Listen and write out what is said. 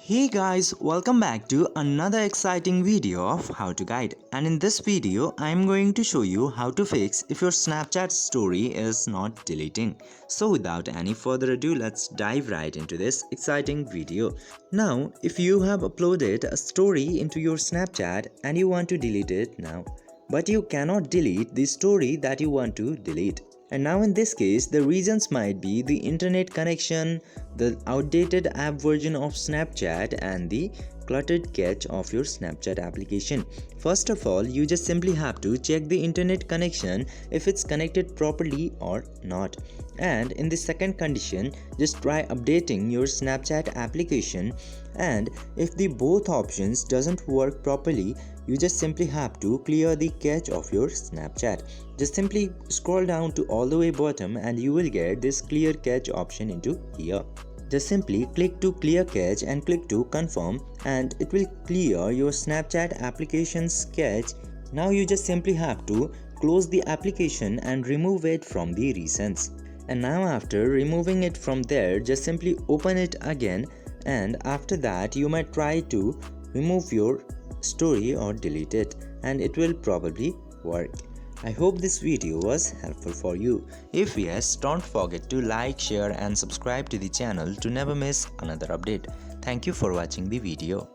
Hey guys, welcome back to another exciting video of how to guide, and in this video I'm going to show you how to fix if your Snapchat story is not deleting. So without any further ado, let's dive right into this exciting video. Now if you have uploaded a story into your Snapchat and you want to delete it now, but you cannot delete the story that you want to delete. And now in this case, the reasons might be the internet connection, the outdated app version of Snapchat and the cluttered cache of your Snapchat application. First of all, you just simply have to check the internet connection if it's connected properly or not. And in the second condition, just try updating your Snapchat application, and if the both options doesn't work properly, you just simply have to clear the cache of your Snapchat. Just simply scroll down to all the way bottom and you will get this clear cache option into here. Just simply click to clear cache and click to confirm, and it will clear your Snapchat application's cache. Now you just simply have to close the application and remove it from the recents. And now after removing it from there, just simply open it again, and after that you might try to remove your story or delete it, and it will probably work. I hope this video was helpful for you. If yes, don't forget to like, share and subscribe to the channel to never miss another update. Thank you for watching the video.